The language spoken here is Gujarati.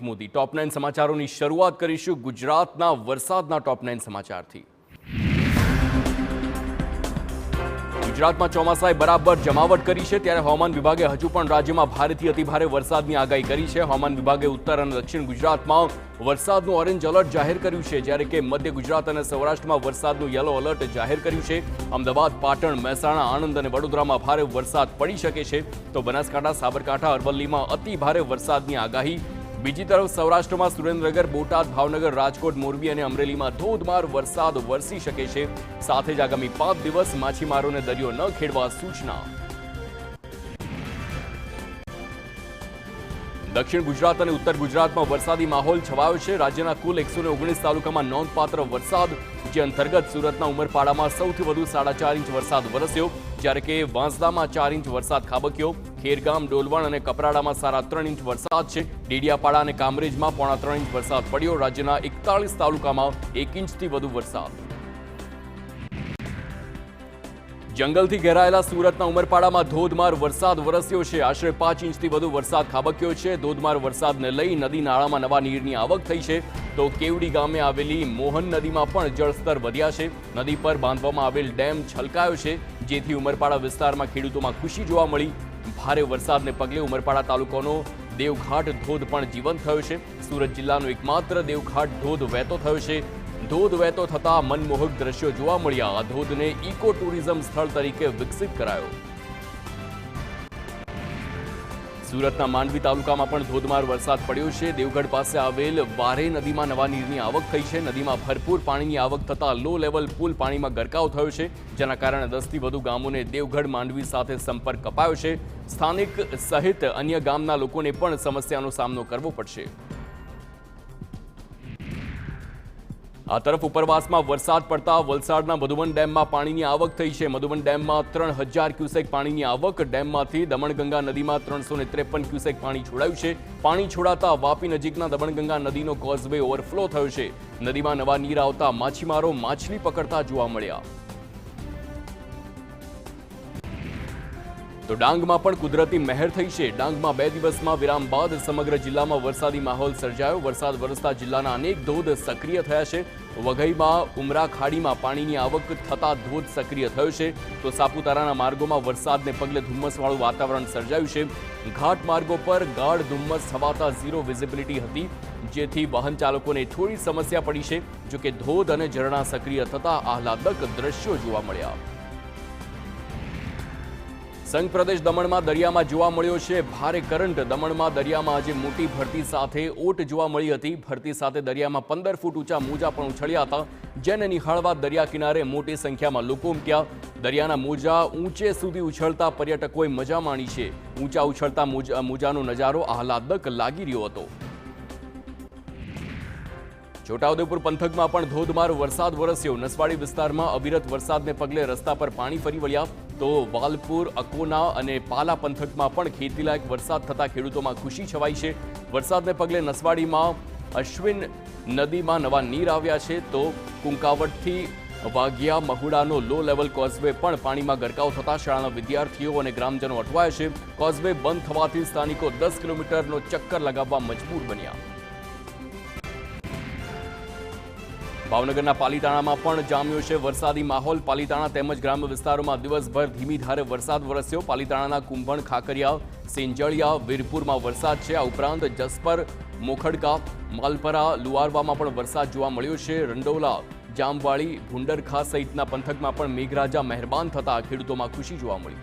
મોદી। ટોપ 9 સમાચારોની શરૂઆત કરીશું ગુજરાતના વરસાદના ટોપ 9 સમાચારથી। ગુજરાતમાં ચોમાસાએ બરાબર જમાવટ કરી છે, ત્યારે હવામાન વિભાગે હજુ પણ રાજ્યમાં ભારેથી અતિભારે વરસાદની આગાહી કરી છે। હવામાન વિભાગે ઉત્તર અને દક્ષિણ ગુજરાતમાં વરસાદનું ઓરેન્જ એલર્ટ જાહેર કર્યું છે, જ્યારે કે મધ્ય ગુજરાત અને સૌરાષ્ટ્રમાં વરસાદનું યલો એલર્ટ જાહેર કર્યું છે। અમદાવાદ, પાટણ, મહેસાણા, આણંદ અને વડોદરામાં ભારે વરસાદ પડી શકે છે, તો બનાસકાંઠા, સાબરકાંઠા, અરવલ્લીમાં અતિ ભારે વરસાદની આગાહી। બીજી તરફ સૌરાષ્ટ્રમાં સુરેન્દ્રનગર, બોટાદ, ભાવનગર, રાજકોટ, મોરબી અને અમરેલીમાં ધોધમાર વરસાદ વરસી શકે છે। સાથે જ આગામી 5 દિવસ માછીમારોને દરિયો ન ખેડવા સૂચના। દક્ષિણ ગુજરાત અને ઉત્તર ગુજરાતમાં વરસાદી માહોલ છવાયો છે। રાજ્યના કુલ 119 તાલુકામાં નોંધપાત્ર વરસાદ, જે અંતર્ગત સુરતના ઉમરપાડામાં સૌથી વધુ 4.5 ઇંચ વરસાદ વરસ્યો, જ્યારે કે વાંસદામાં 4 ઇંચ વરસાદ ખાબક્યો। ખેરગામ, ડોલવણ અને કપરાડામાં 3.5 ઇંચ વરસાદ છે। ડેડિયાપાડા અને કામરેજમાં 3.5 ઇંચ વરસાદ પડ્યો। રાજ્યના 41 તાલુકામાં 1 ઇંચથી વધુ વરસાદ। જંગલથી ઘેરાયેલા સુરતના ઉમરપાડામાં ધોધમાર વરસાદ વરસ્યો છે। આશરે 5 ઇંચથી વધુ વરસાદ ખાબક્યો છે। ધોધમાર વરસાદને લઈ નદી નાળામાં નવા નીરની આવક થઈ છે, તો કેવડી ગામે આવેલી મોહન નદીમાં પણ જળસ્તર વધ્યા છે। નદી પર બાંધવામાં આવેલ ડેમ છલકાયો છે, જેથી ઉમરપાડા વિસ્તારમાં ખેડૂતોમાં ખુશી જોવા મળી। ભારે વરસાદને પગલે ઉમરપાડા તાલુકાનો દેવઘાટ ધોધ પણ જીવંત થયો છે। સુરત જિલ્લાનો એકમાત્ર દેવઘાટ ધોધ વહેતો થયો છે। ધોધ વહેતો થતા મનમોહક દ્રશ્યો જોવા મળ્યા। આ ધોધને ઇકો ટુરિઝમ સ્થળ તરીકે વિકસિત કરાયો। સુરતના માંડવી તાલુકામાં પણ ધોધમાર વરસાદ પડ્યો છે। દેવગઢ પાસે આવેલ વારે નદીમાં નવા નીરની આવક થઈ છે। નદીમાં ભરપૂર પાણીની આવક થતાં લો લેવલ પુલ પાણીમાં ગરકાવ થયો છે, જેના કારણે 10થી વધુ ગામોને દેવગઢ માંડવી સાથે સંપર્ક કપાયો છે। સ્થાનિક સહિત અન્ય ગામના લોકોને પણ સમસ્યાનો સામનો કરવો પડશે। આ તરફ ઉપરવાસમાં વરસાદ પડતા વલસાડના મધુબન ડેમમાં પાણીની આવક થઈ છે। મધુબન ડેમમાં 3000 ક્યુસેક પાણીની આવક। ડેમમાંથી દમણગંગા નદીમાં 353 ક્યુસેક પાણી છોડાયું છે। પાણી છોડાતા વાપી નજીકના દમણગંગા નદીનો કોઝવે ઓવરફ્લો થયો છે। નદીમાં નવા નીર આવતા માછીમારો માછલી પકડતા જોવા મળ્યા। તો ડાંગમાં પણ કુદરતી મહેર થઈ છે। ડાંગમાં 2 દિવસમાં વિરામ બાદ સમગ્ર જિલ્લામાં વરસાદી માહોલ સર્જાયો। વરસાદ વરસતા જિલ્લાના અનેક ધોધ સક્રિય થયા છે। વઘઈમાં ઉમરા ખાડીમાં પાણીની આવક થતા ધોધ સક્રિય થયો છે, તો સાપુતારાના માર્ગોમાં વરસાદને પગલે ધુમ્મસવાળું વાતાવરણ સર્જાયું છે। ઘાટ માર્ગો પર ગાઢ ધુમ્મસ છવાતા ઝીરો વિઝિબિલિટી હતી, જેથી વાહન ચાલકોને થોડી સમસ્યા પડી છે। જોકે ધોધ અને ઝરણા સક્રિય થતા આહલાદક દ્રશ્યો જોવા મળ્યા। સંઘ પ્રદેશ દમણમાં દરિયામાં જોવા મળ્યો છે ભારે કરંટ। દમણમાં દરિયામાં આજે મોટી ભરતી સાથે ઓટ જોવા મળી હતી। ભરતી સાથે દરિયામાં 15 ફૂટ ઊંચા મોજા પણ ઉછળ્યા હતા, જેને નિહાળવા દરિયા કિનારે મોટી સંખ્યામાં લોકો ઉમટ્યા। દરિયાના મોજા ઊંચે સુધી ઉછળતા પર્યટકોએ મજા માણી છે। ઊંચા ઉછળતા મોજાનો નજારો આહલાદક લાગી રહ્યો હતો। છોટાઉદેપુર પંથકમાં પણ ધોધમાર વરસાદ વરસ્યો। નસવાડી વિસ્તારમાં અવિરત વરસાદને પગલે રસ્તા પર પાણી ફરી વળ્યા, તો વાલપુર, અકોના અને પાલા પંથકમાં પણ ખેતીલાયક વરસાદ થતા ખેડૂતોમાં ખુશી છવાઈ છે। વરસાદને પગલે નસવાડીમાં અશ્વિન નદીમાં નવા નીર આવ્યા છે, તો કુંકાવટથી વાઘિયા મહુડાનો લો લેવલ કોઝવે પણ પાણીમાં ગરકાવ થતા શાળાના વિદ્યાર્થીઓ અને ગ્રામજનો અટવાયા છે। કોઝવે બંધ થવાથી સ્થાનિકો 10 કિલોમીટરનો ચક્કર લગાવવા મજબૂર બન્યા। ભાવનગરના પાલીતાણામાં પણ જામ્યો છે વરસાદી માહોલ। પાલીતાણા તેમજ ગ્રામ્ય વિસ્તારોમાં દિવસભર ધીમી ધારે વરસાદ વરસ્યો। પાલીતાણાના કુંભણ, ખાકરિયા, સેંજળિયા, વીરપુરમાં વરસાદ છે। આ ઉપરાંત જસપર, મોખડકા, માલપરા, લુઆરવામાં પણ વરસાદ જોવા મળ્યો છે। રંડોલા, જામવાળી, ભુંડરખા સહિતના પંથકમાં પણ મેઘરાજા મહેરબાન થતા ખેડૂતોમાં ખુશી જોવા મળી।